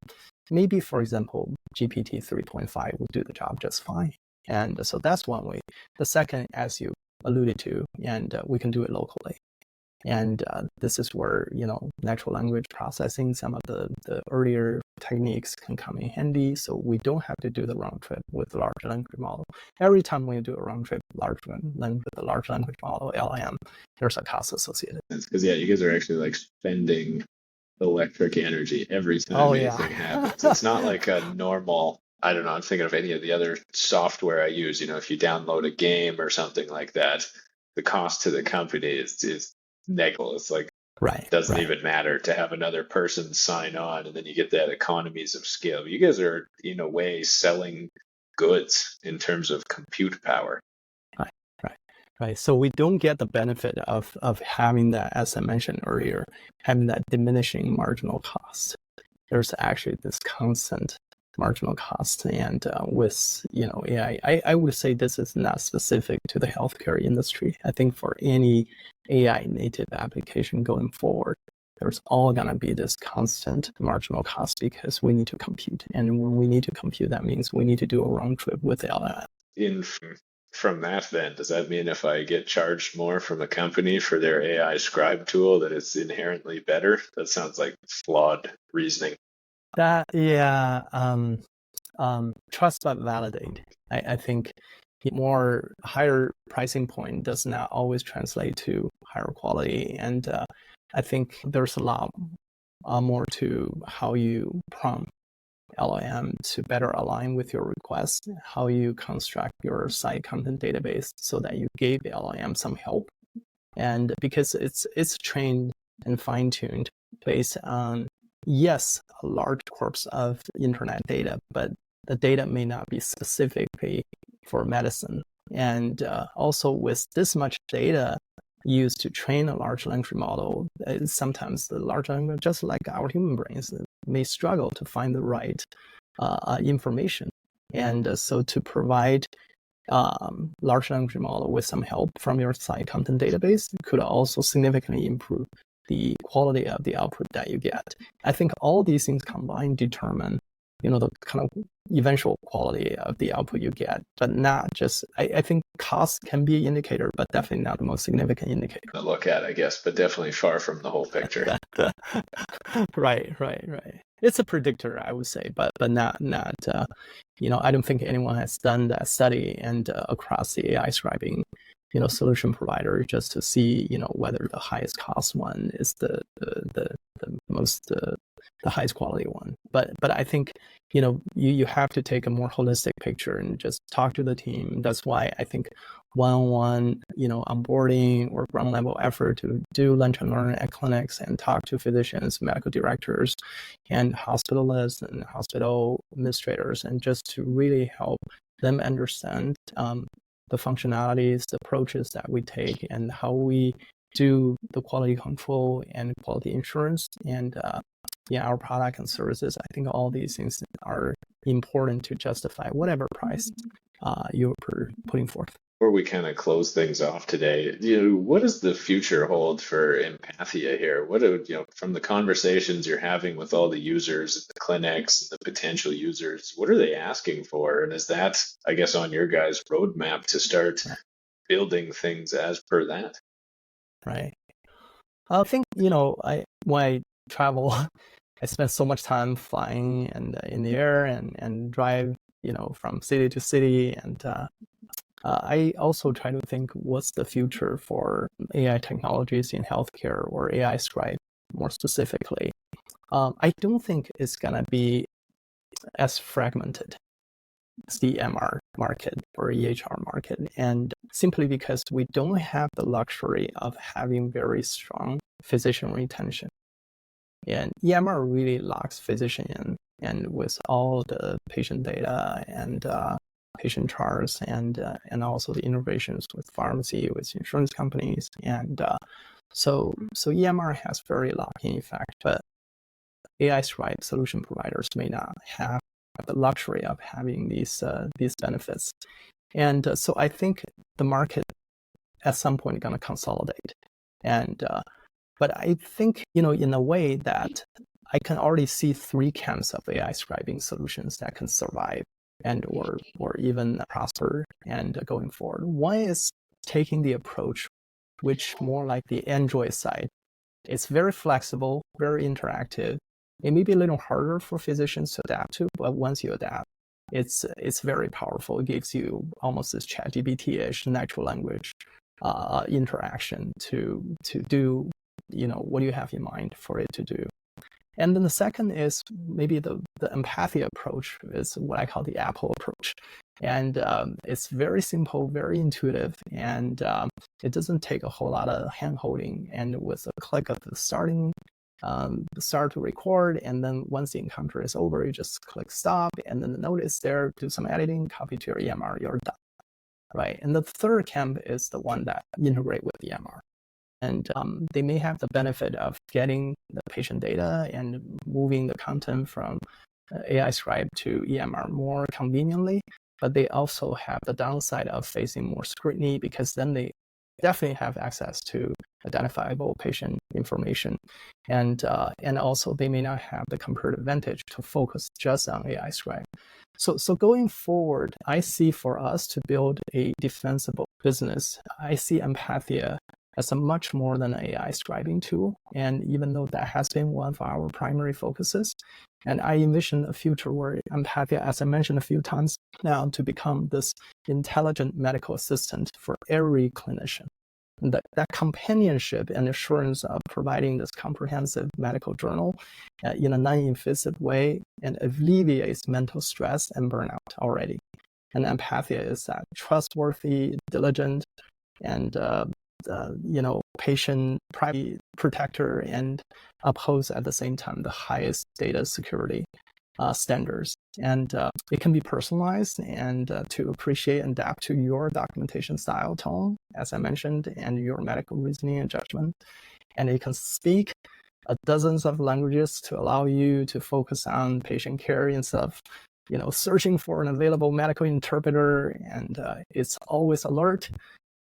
Maybe, for example, GPT 3.5 will do the job just fine. And so that's one way. The second, as you alluded to, and we can do it locally. And this is where, natural language processing, some of the earlier techniques can come in handy. So we don't have to do the round trip with large language model. Every time we do a round trip with a large language model, LLM, there's a cost associated. Because you guys are actually like spending electric energy every time anything happens. It's not like a normal, I don't know, I'm thinking of any of the other software I use. If you download a game or something like that, the cost to the company is negligible. It's like, doesn't even matter to have another person sign on, and then you get that economies of scale. You guys are, in a way, selling goods in terms of compute power. Right. So we don't get the benefit of having that, as I mentioned earlier, having that diminishing marginal cost. There's actually this constant marginal cost. And with AI, I would say this is not specific to the healthcare industry. I think for any AI native application going forward, there's all going to be this constant marginal cost because we need to compute. And when we need to compute, that means we need to do a round trip with LLM. From that, then, does that mean if I get charged more from a company for their AI Scribe tool that it's inherently better? That sounds like flawed reasoning. Trust but validate. I think more higher pricing point does not always translate to higher quality. And I think there's a lot more to how you prompt LLM to better align with your request, how you construct your site content database so that you gave LLM some help. And because it's trained and fine-tuned based on, yes, a large corpus of internet data, but the data may not be specifically for medicine. And also with this much data used to train a large language model, sometimes the large language, just like our human brains, may struggle to find the right information. And so to provide large language model with some help from your site content database could also significantly improve the quality of the output that you get. I think all these things combined determine the kind of eventual quality of the output you get, but not just, I think cost can be an indicator, but definitely not the most significant indicator. To look at, I guess, but definitely far from the whole picture. Right. It's a predictor, I would say, but not I don't think anyone has done that study and across the AI scribing, solution provider just to see, whether the highest cost one is the most the highest quality one. But I think you have to take a more holistic picture and just talk to the team. That's why I think one-on-one onboarding or ground level effort to do lunch and learn at clinics and talk to physicians, medical directors, and hospitalists and hospital administrators, and just to really help them understand the functionalities, the approaches that we take, and how we do the quality control and quality insurance and our product and services. I think all these things are important to justify whatever price you're putting forth. Before we kind of close things off today, what does the future hold for Empathia here? What from the conversations you're having with all the users at the clinics, the potential users, what are they asking for? And is that, I guess, on your guys' roadmap to start building things as per that? Right. I think when I travel, I spend so much time flying and in the air and drive from city to city, and I also try to think what's the future for AI technologies in healthcare or AI Scribe more specifically. I don't think it's gonna be as fragmented as the MR market or EHR market, and simply because we don't have the luxury of having very strong physician retention. And EMR really locks physician in, and with all the patient data and patient charts and also the integrations with pharmacy, with insurance companies, and so EMR has very locking effect. But AI Scribe solution providers may not have the luxury of having these benefits, and so I think the market at some point is going to consolidate, and but I think in a way that I can already see three camps of AI scribing solutions that can survive and or even prosper and going forward. One is taking the approach which more like the Android side. It's very flexible, very interactive. It may be a little harder for physicians to adapt to, but once you adapt, it's very powerful. It gives you almost this ChatGPT-ish natural language interaction to do, what you have in mind for it to do. And then the second is maybe the empathy approach is what I call the Apple approach. And it's very simple, very intuitive, and it doesn't take a whole lot of hand-holding. And with a click of the start to record, and then once the encounter is over, you just click stop, and then the notice there, do some editing, copy to your EMR, you're done, right? And the third camp is the one that integrate with the EMR. And they may have the benefit of getting the patient data and moving the content from AI Scribe to EMR more conveniently, but they also have the downside of facing more scrutiny, because then they definitely have access to identifiable patient information. And also they may not have the comparative advantage to focus just on AI Scribe. So going forward, I see for us to build a defensible business, I see Empathia as a much more than an AI scribing tool. And even though that has been one of our primary focuses, and I envision a future where Empathia, as I mentioned a few times now, to become this intelligent medical assistant for every clinician. And that companionship and assurance of providing this comprehensive medical journal in a non-invasive way and alleviates mental stress and burnout already. And Empathia is that trustworthy, diligent, and patient privacy protector, and upholds at the same time the highest data security standards. And it can be personalized and to appreciate and adapt to your documentation style, tone, as I mentioned, and your medical reasoning and judgment. And it can speak dozens of languages to allow you to focus on patient care instead of searching for an available medical interpreter. And it's always alert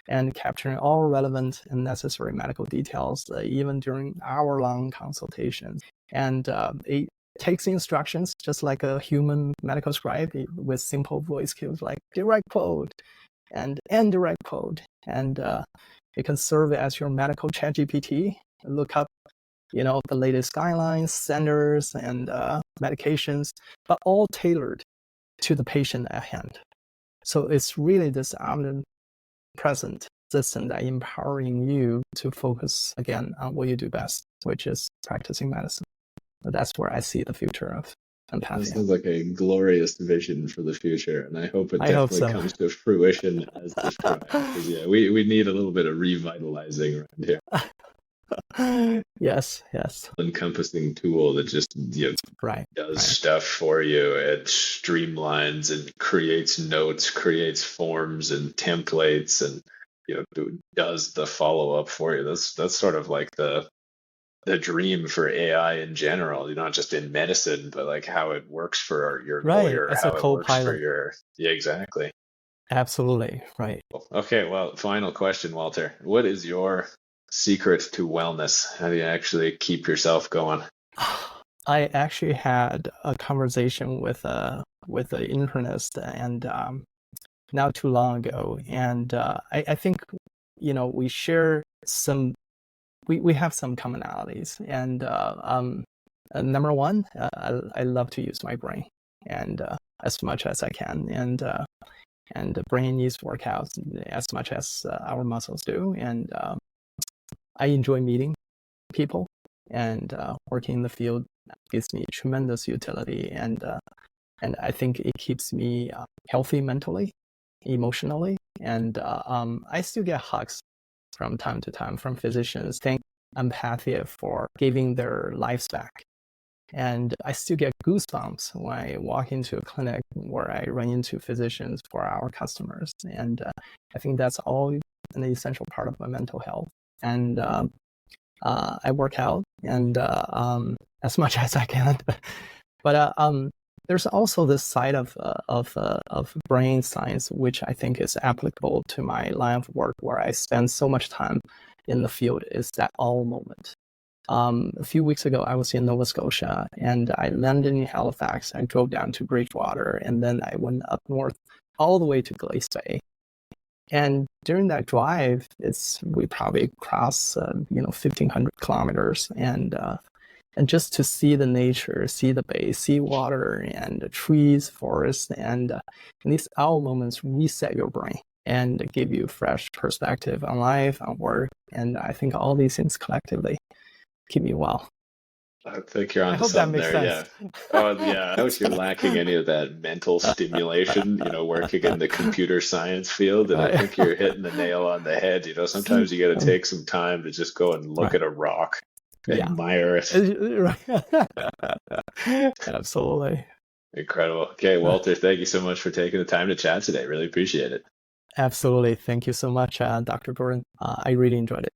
and capturing all relevant and necessary medical details, even during hour-long consultations. And it takes instructions just like a human medical scribe with simple voice cues like direct quote and indirect quote. And it can serve as your medical ChatGPT. Look up, the latest guidelines, standards, and medications, but all tailored to the patient at hand. So it's really this omnipresent system that empowering you to focus again on what you do best, which is practicing medicine. But that's where I see the future of Empathia. This sounds like a glorious vision for the future, and I hope it definitely comes to fruition as described. Because we need a little bit of revitalizing around here. Yes. Encompassing tool that just does stuff for you. It streamlines and creates notes, creates forms and templates, and does the follow up for you. That's sort of like the dream for AI in general, not just in medicine, but like how it works for your lawyer, as how a it co-pilot. works for your exactly. Absolutely right. Okay, well, final question, Walter. What is your secret to wellness? How do you actually keep yourself going? I actually had a conversation with an internist and not too long ago, and I think we share some. We have some commonalities, and number one, I love to use my brain, and as much as I can, and the brain needs workouts as much as our muscles do, and I enjoy meeting people, and working in the field gives me tremendous utility, and I think it keeps me healthy mentally, emotionally, and I still get hugs from time to time from physicians. Thank Empathia for giving their lives back. And I still get goosebumps when I walk into a clinic where I run into physicians for our customers. And I think that's all an essential part of my mental health. And I work out and as much as I can. But there's also this side of brain science, which I think is applicable to my line of work, where I spend so much time in the field, is that all moment. A few weeks ago, I was in Nova Scotia, and I landed in Halifax. I drove down to Bridgewater, and then I went up north all the way to Glace Bay. And during that drive, we probably cross 1,500 kilometers, and just to see the nature, see the bay, see water and the trees, forest, and these owl moments reset your brain and give you fresh perspective on life, on work, and I think all these things collectively keep me well. I think you're I onto hope that something makes there. sense. Yeah. Oh, yeah. I know if you're lacking any of that mental stimulation, working in the computer science field, and I think you're hitting the nail on the head. Sometimes you got to take some time to just go and look at a rock, admire it. Absolutely. Incredible. Okay, Walter, thank you so much for taking the time to chat today. Really appreciate it. Absolutely. Thank you so much, Dr. Jordan. I really enjoyed it.